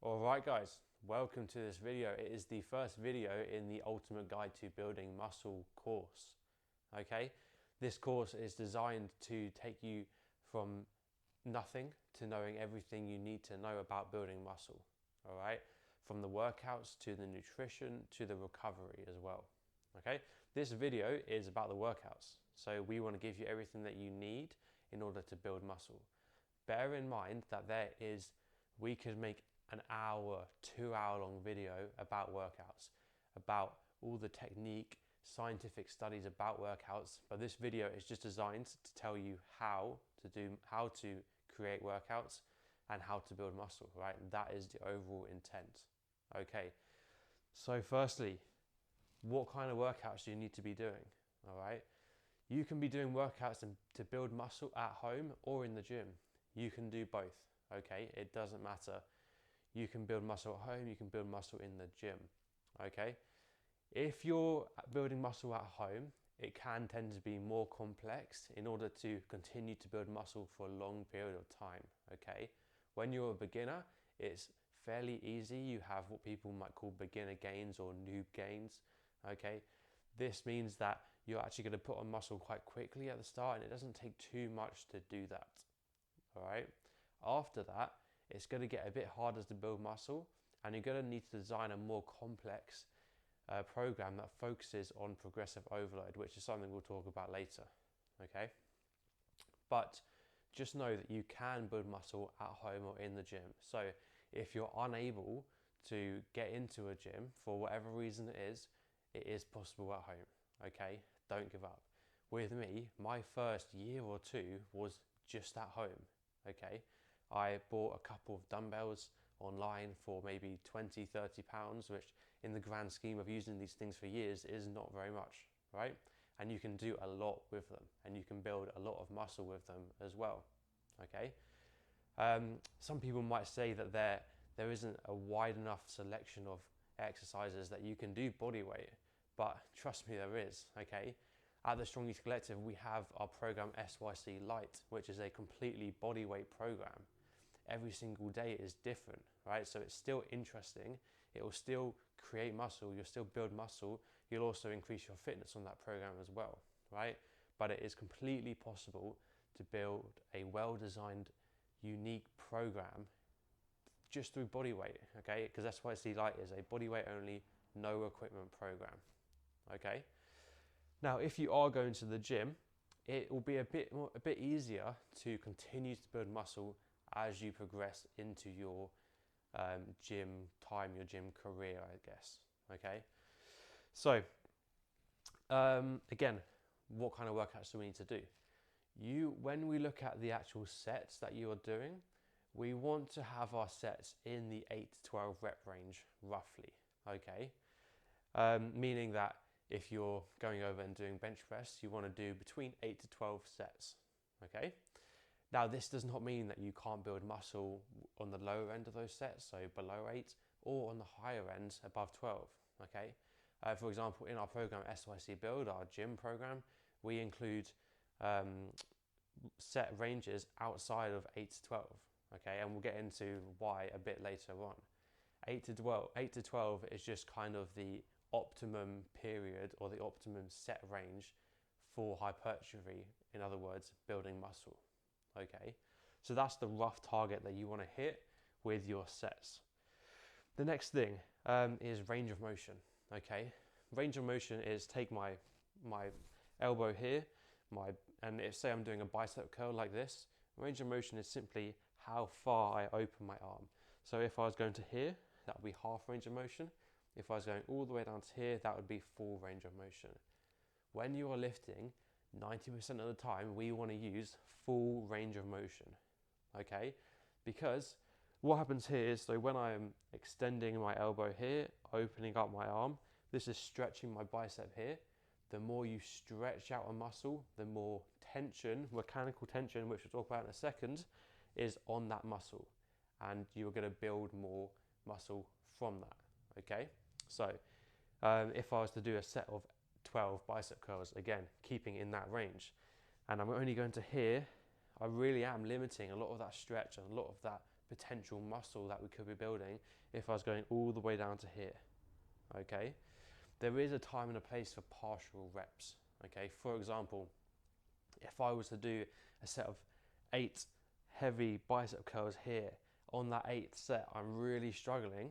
Alright guys, welcome to this video. It is the first video in the Ultimate Guide to Building Muscle course. Okay, this course is designed to take you from nothing to knowing everything you need to know about building muscle. Alright, from the workouts to the nutrition to the recovery as well. Okay, this video is about the workouts. So we want to give you everything that you need in order to build muscle. Bear in mind that we could make an hour, 2 hour long video about workouts, about all the technique, scientific studies about workouts, but this video is just designed to tell you how to create workouts and how to build muscle, right? That is the overall intent. Okay, so firstly, what kind of workouts do you need to be doing? All right, you can be doing workouts to build muscle at home or in the gym. You can do both, okay? It doesn't matter. You can build muscle at home, you can build muscle in the gym, okay? If you're building muscle at home, it can tend to be more complex in order to continue to build muscle for a long period of time, okay? When you're a beginner, it's fairly easy. You have what people might call beginner gains or noob gains, okay? This means that you're actually going to put on muscle quite quickly at the start, and it doesn't take too much to do that. All right. After that, it's going to get a bit harder to build muscle, and you're going to need to design a more complex program that focuses on progressive overload, which is something we'll talk about later. Okay. But just know that you can build muscle at home or in the gym. So if you're unable to get into a gym for whatever reason it is possible at home. Okay. Don't give up. With me, my first year or two was just at home. Okay, I bought a couple of dumbbells online for maybe 20, 30 pounds, which in the grand scheme of using these things for years is not very much, right? And you can do a lot with them, and you can build a lot of muscle with them as well, okay? Some people might say that there isn't a wide enough selection of exercises that you can do body weight, but trust me, there is, okay? At the Strong Youth Collective, we have our program SYC Light, which is a completely bodyweight program. Every single day is different, right? So it's still interesting. It will still create muscle. You'll still build muscle. You'll also increase your fitness on that program as well, right? But it is completely possible to build a well-designed, unique program just through bodyweight, okay? Because SYC Light is a bodyweight only, no equipment program, okay? Now, if you are going to the gym, it will be a bit easier to continue to build muscle as you progress into your gym time, your gym career, I guess. Okay. So, again, what kind of workouts do we need to do? When we look at the actual sets that you are doing, we want to have our sets in the 8 to 12 rep range, roughly. Okay. Meaning that if you're going over and doing bench press, you want to do between 8 to 12 sets, okay? Now, this does not mean that you can't build muscle on the lower end of those sets, so below 8, or on the higher end above 12, okay? For example, in our program SYC Build, our gym program, we include set ranges outside of 8 to 12, okay? And we'll get into why a bit later on. 8 to 12 is just kind of the optimum period or the optimum set range for hypertrophy, in other words, building muscle, okay? So that's the rough target that you want to hit with your sets. The next thing is range of motion, okay? Range of motion is take my elbow here, and if say I'm doing a bicep curl like this, range of motion is simply how far I open my arm. So if I was going to here, that would be half range of motion. If I was going all the way down to here, that would be full range of motion. When you are lifting, 90% of the time, we want to use full range of motion, okay? Because what happens here is, so when I'm extending my elbow here, opening up my arm, this is stretching my bicep here. The more you stretch out a muscle, the more tension, mechanical tension, which we'll talk about in a second, is on that muscle. And you're going to build more muscle from that, okay? So if I was to do a set of 12 bicep curls, again, keeping in that range, and I'm only going to here, I really am limiting a lot of that stretch and a lot of that potential muscle that we could be building if I was going all the way down to here. Okay, there is a time and a place for partial reps. Okay, for example, if I was to do a set of 8 heavy bicep curls here, on that 8th set I'm really struggling,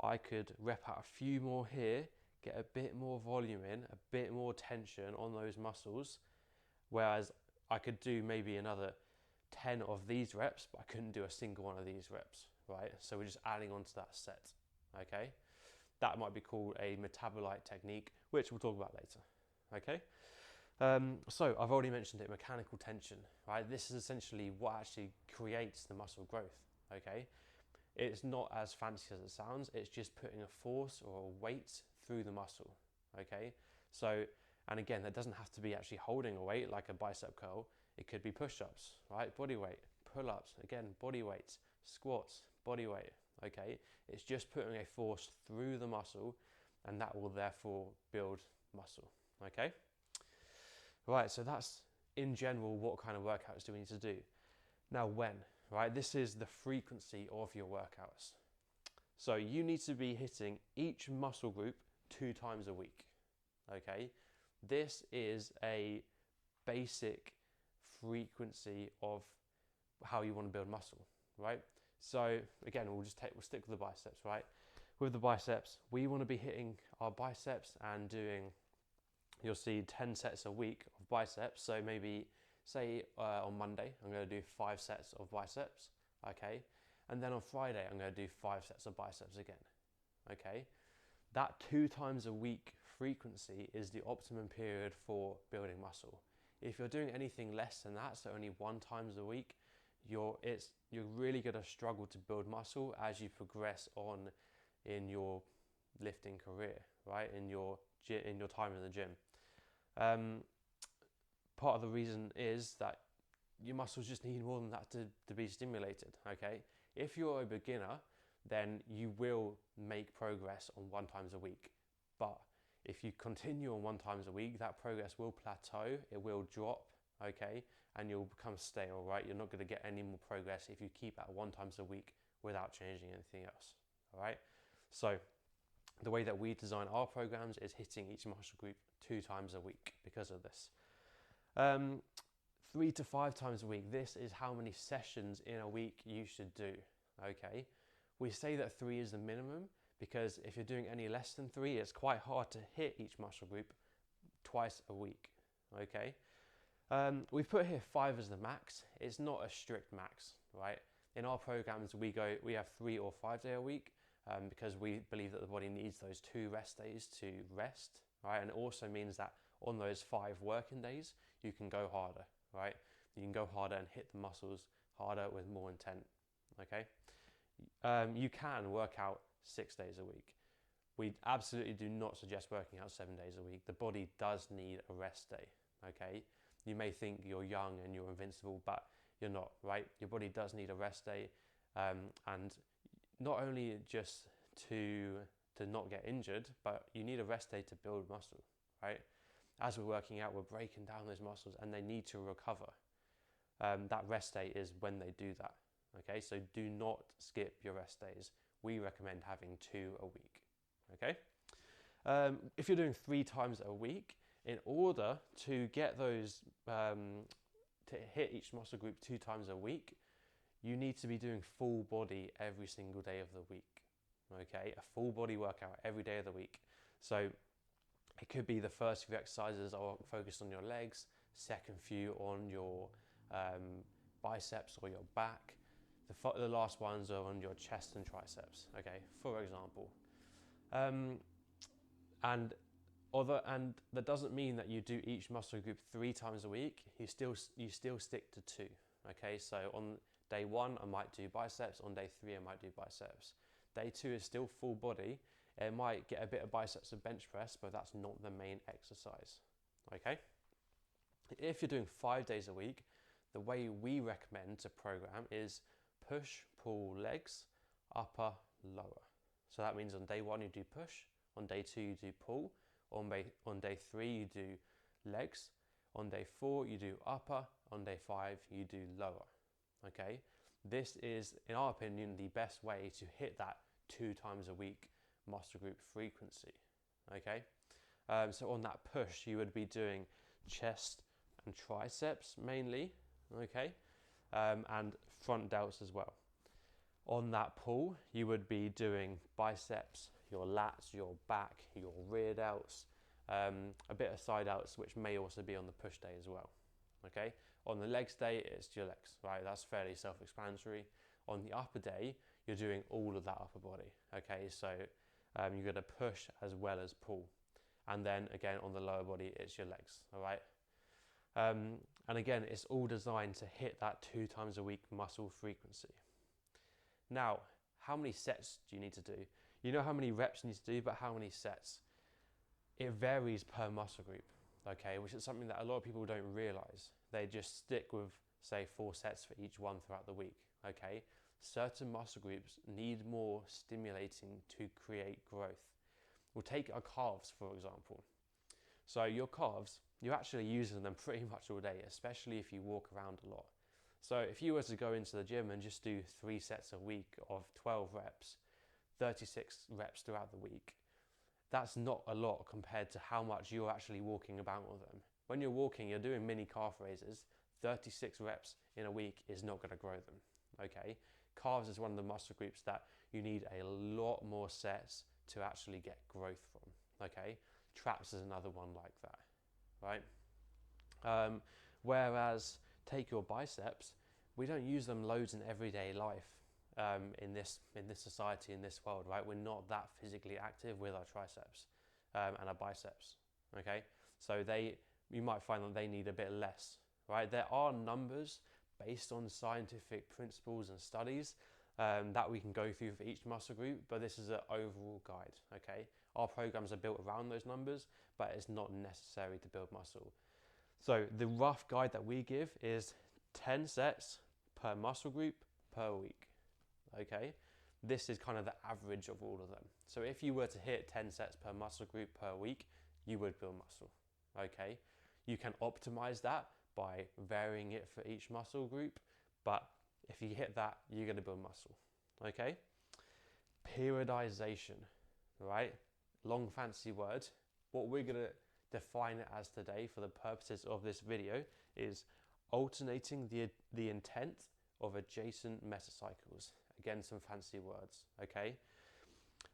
I could rep out a few more here, get a bit more volume in, a bit more tension on those muscles, whereas I could do maybe another 10 of these reps, but I couldn't do a single one of these reps, right? So we're just adding on to that set, okay? That might be called a metabolite technique, which we'll talk about later, okay? So I've already mentioned it, mechanical tension, right? This is essentially what actually creates the muscle growth, okay? It's not as fancy as it sounds, it's just putting a force or a weight through the muscle, okay? So, and again, that doesn't have to be actually holding a weight like a bicep curl. It could be push-ups, right? Body weight, pull-ups, again, body weights, squats, body weight, okay? It's just putting a force through the muscle, and that will therefore build muscle, okay? Right, so that's in general what kind of workouts do we need to do. Now when, right? This is the frequency of your workouts. So you need to be hitting each muscle group 2 times a week, okay? This is a basic frequency of how you want to build muscle, right? So again, we'll stick with the biceps, right? With the biceps, we want to be hitting our biceps and doing, you'll see 10 sets a week of biceps. So maybe say on Monday, I'm going to do 5 sets of biceps, okay? And then on Friday, I'm going to do 5 sets of biceps again, okay? That 2 times a week frequency is the optimum period for building muscle. If you're doing anything less than that, so only 1 times a week, you're really going to struggle to build muscle as you progress on in your lifting career, right? In your time in the gym. Part of the reason is that your muscles just need more than that to be stimulated, okay? If you're a beginner, then you will make progress on 1 times a week. But if you continue on 1 times a week, that progress will plateau, it will drop, okay? And you'll become stale, right? You're not going to get any more progress if you keep at 1 times a week without changing anything else, all right? So the way that we design our programs is hitting each muscle group 2 times a week because of this. 3 to 5 times a week, this is how many sessions in a week you should do, okay? We say that 3 is the minimum because if you're doing any less than 3, it's quite hard to hit each muscle group twice a week, okay? We've put here 5 as the max. It's not a strict max, right? In our programs, we have 3 or 5 day a week because we believe that the body needs those 2 rest days to rest, right? And it also means that on those 5 working days, you can go harder, right? You can go harder and hit the muscles harder with more intent, okay? You can work out 6 days a week. We absolutely do not suggest working out 7 days a week. The body does need a rest day, okay? You may think you're young and you're invincible, but you're not, right? Your body does need a rest day, and not only just to not get injured, but you need a rest day to build muscle, right? As we're working out, we're breaking down those muscles and they need to recover. That rest day is when they do that, okay? So do not skip your rest days. We recommend having 2 a week, okay? If you're doing 3 times a week, in order to get those, to hit each muscle group 2 times a week, you need to be doing full body every single day of the week, okay? A full body workout every day of the week. So it could be the first few exercises are focused on your legs, second few on your biceps or your back. The last ones are on your chest and triceps, okay, for example. And that doesn't mean that you do each muscle group 3 times a week. You still stick to 2, okay? So on day 1, I might do biceps. On day 3, I might do biceps. Day 2 is still full body. It might get a bit of biceps and bench press, but that's not the main exercise, okay? If you're doing 5 days a week, the way we recommend to program is push, pull, legs, upper, lower. So that means on day 1 you do push, on day 2 you do pull, on day 3 you do legs, on day 4 you do upper, on day 5 you do lower, okay? This is, in our opinion, the best way to hit that 2 times a week muscle group frequency. Okay, so on that push, you would be doing chest and triceps mainly, okay, and front delts as well. On that pull, you would be doing biceps, your lats, your back, your rear delts, a bit of side delts, which may also be on the push day as well. Okay, on the legs day, it's your legs, right? That's fairly self-explanatory. On the upper day, you're doing all of that upper body. Okay, so you're going to push as well as pull, and then again on the lower body, it's your legs. All right, and again, it's all designed to hit that 2 times a week muscle frequency. Now, how many sets do you need to do? You know how many reps you need to do, but how many sets? It varies per muscle group, okay, which is something that a lot of people don't realize. They just stick with, say, 4 sets for each one throughout the week, okay? Certain muscle groups need more stimulating to create growth. We'll take our calves, for example. So your calves, you're actually using them pretty much all day, especially if you walk around a lot. So if you were to go into the gym and just do 3 sets a week of 12 reps, 36 reps throughout the week, that's not a lot compared to how much you're actually walking about with them. When you're walking, you're doing mini calf raises, 36 reps in a week is not going to grow them, okay? Calves is one of the muscle groups that you need a lot more sets to actually get growth from, okay? Traps is another one like that, right? Whereas take your biceps, we don't use them loads in everyday life in this society, in this world, right? We're not that physically active with our triceps and our biceps, okay? So you might find that they need a bit less, right? There are numbers based on scientific principles and studies that we can go through for each muscle group, but this is an overall guide, okay? Our programs are built around those numbers, but it's not necessary to build muscle. So the rough guide that we give is 10 sets per muscle group per week, okay? This is kind of the average of all of them. So if you were to hit 10 sets per muscle group per week, you would build muscle, okay? You can optimize that by varying it for each muscle group, but if you hit that, you're going to build muscle, okay? Periodization, right? Long fancy word. What we're going to define it as today for the purposes of this video is alternating the intent of adjacent mesocycles. Again, some fancy words, okay?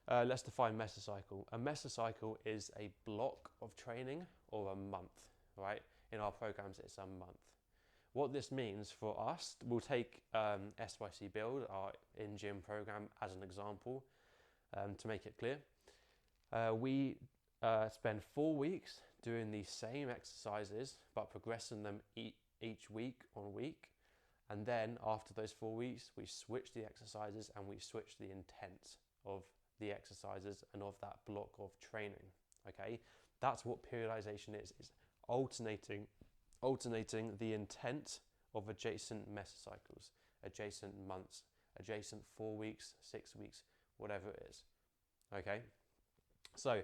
Let's define mesocycle. A mesocycle is a block of training or a month, right? In our programs, it's a month. What this means for us, we'll take SYC Build, our in-gym program, as an example to make it clear. We spend 4 weeks doing the same exercises, but progressing them each week on week. And then after those 4 weeks, we switch the exercises and we switch the intent of the exercises and of that block of training, okay? That's what periodization is. It's alternating the intent of adjacent mesocycles, adjacent months, adjacent 4 weeks, 6 weeks, whatever it is, okay? So,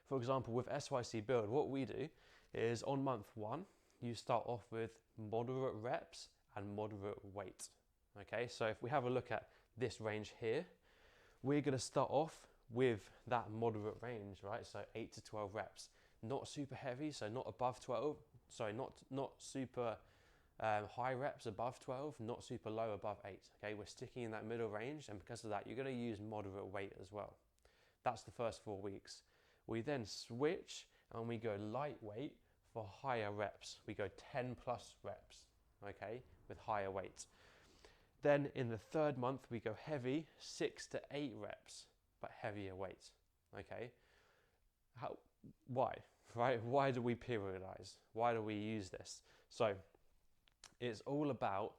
for example, with SYC Build, what we do is on month 1, you start off with moderate reps and moderate weight, okay? So if we have a look at this range here, we're gonna start off with that moderate range, right? So 8 to 12 reps, not super heavy, so not above 12, sorry, not super high reps above 12, not super low above 8, okay? We're sticking in that middle range, and because of that, you're gonna use moderate weight as well. That's the first 4 weeks. We then switch and we go lightweight for higher reps. We go 10 plus reps, okay, with higher weight. Then in the 3rd month, we go heavy, 6 to 8 reps, but heavier weight, okay? Why, right? Why do we periodize? Why do we use this? So it's all about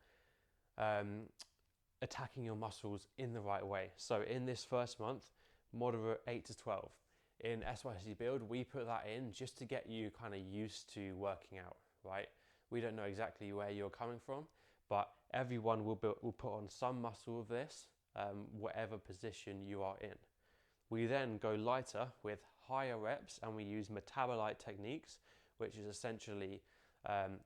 attacking your muscles in the right way. So in this first month, moderate 8 to 12. In SYC Build, we put that in just to get you kind of used to working out, right? We don't know exactly where you're coming from, but everyone will put on some muscle of this, whatever position you are in. We then go lighter with higher reps, and we use metabolite techniques, which is essentially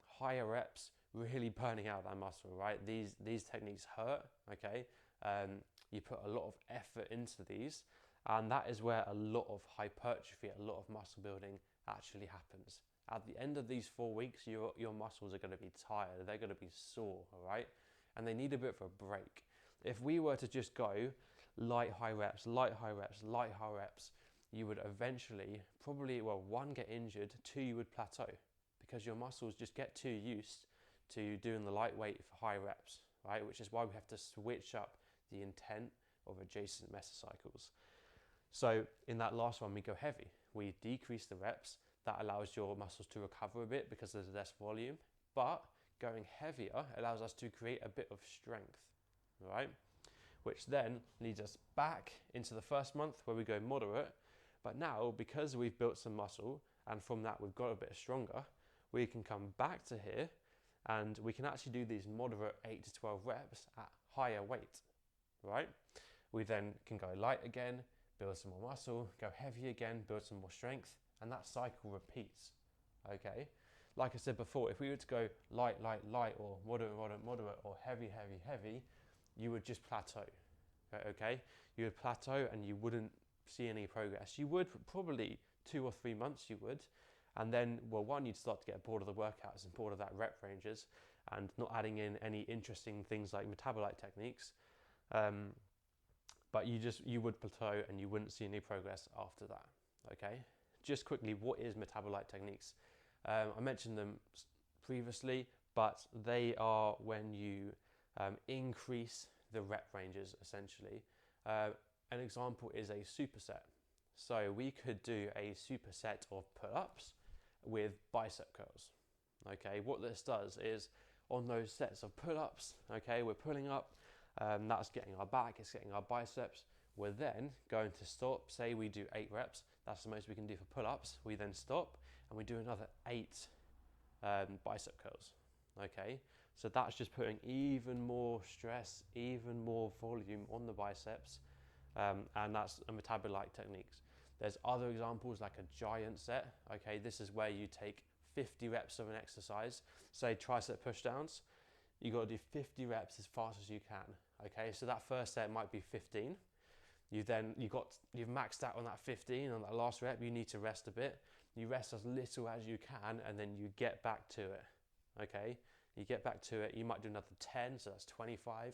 higher reps really burning out that muscle, right? These techniques hurt, okay? You put a lot of effort into these, and that is where a lot of hypertrophy, a lot of muscle building actually happens. At the end of these 4 weeks, your muscles are going to be tired, they're going to be sore, all right? And they need a bit of a break. If we were to just go light high reps, light high reps, light high reps, you would eventually probably, well, one, get injured, two, you would plateau, because your muscles just get too used to doing the lightweight for high reps, right? Which is why we have to switch up the intent of adjacent mesocycles. So in that last one, we go heavy. We decrease the reps. That allows your muscles to recover a bit because there's less volume. But going heavier allows us to create a bit of strength, right? Which then leads us back into the first month where we go moderate. But now, because we've built some muscle, and from that we've got a bit stronger, we can come back to here and we can actually do these moderate 8 to 12 reps at higher weight, right? We then can go light again, build some more muscle, go heavy again, build some more strength, and that cycle repeats, okay? Like I said before, if we were to go light, light, light, or moderate, moderate, moderate, or heavy, heavy, heavy, you would just plateau, okay? You would plateau and you wouldn't see any progress. You would probably 2 or 3 months, you would, and then, well, one, you'd start to get bored of the workouts and bored of that rep ranges and not adding in any interesting things like metabolite techniques. But you would plateau and you wouldn't see any progress after that, okay? Just quickly, what is metabolite techniques? I mentioned them previously, but they are when you increase the rep ranges, essentially. An example is a superset. So we could do a superset of pull-ups with bicep curls, okay? What this does is, on those sets of pull-ups, okay, we're pulling up, that's getting our back, it's getting our biceps. We're then going to stop, say we do 8 reps, that's the most we can do for pull-ups. We then stop and we do another 8 bicep curls, okay? So that's just putting even more stress, even more volume on the biceps, and that's a metabolite techniques. There's other examples like a giant set, okay? This is where you take 50 reps of an exercise, say tricep push downs. You got to do 50 reps as fast as you can, okay? So that first set might be 15. You've maxed out on that 15. On that last rep, you need to rest a bit. You rest as little as you can, and then you get back to it, okay? You get back to it, you might do another 10, so that's 25. And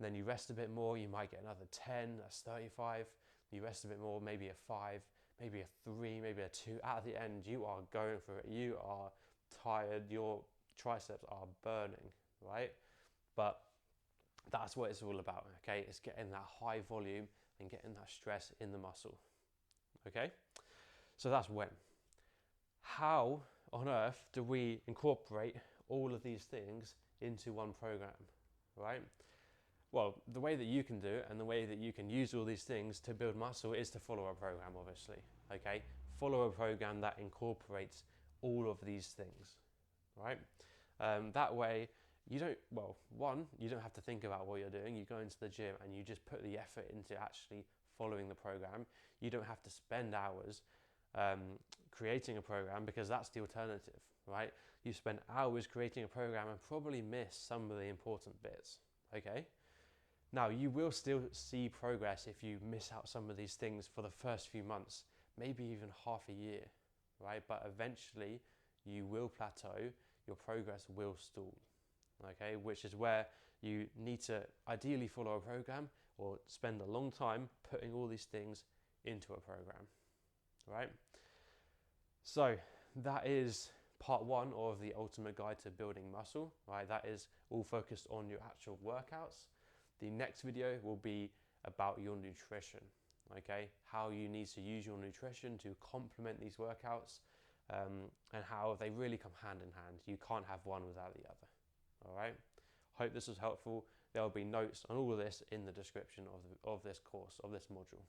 then you rest a bit more, you might get another 10, that's 35. You rest a bit more, maybe a 5, maybe a 3, maybe a 2. At the end, you are going for it. You are tired, your triceps are burning, right? But that's what it's all about, okay? It's getting that high volume and getting that stress in the muscle, okay? So that's when. How on earth do we incorporate all of these things into one program, right? Well, the way that you can do it and the way that you can use all these things to build muscle is to follow a program, obviously, okay? Follow a program that incorporates all of these things, right? That way, you don't have to think about what you're doing. You go into the gym and you just put the effort into actually following the program. You don't have to spend hours creating a program, because that's the alternative, right? You spend hours creating a program and probably miss some of the important bits, okay? Now, you will still see progress if you miss out some of these things for the first few months, maybe even half a year, right? But eventually you will plateau, your progress will stall, okay? Which is where you need to ideally follow a program or spend a long time putting all these things into a program, right? So that is part 1 of the ultimate guide to building muscle, right? That is all focused on your actual workouts. The next video will be about your nutrition, okay? How you need to use your nutrition to complement these workouts, and how they really come hand in hand. You can't have one without the other, all right? Hope this was helpful. There will be notes on all of this in the description of this course, of this module.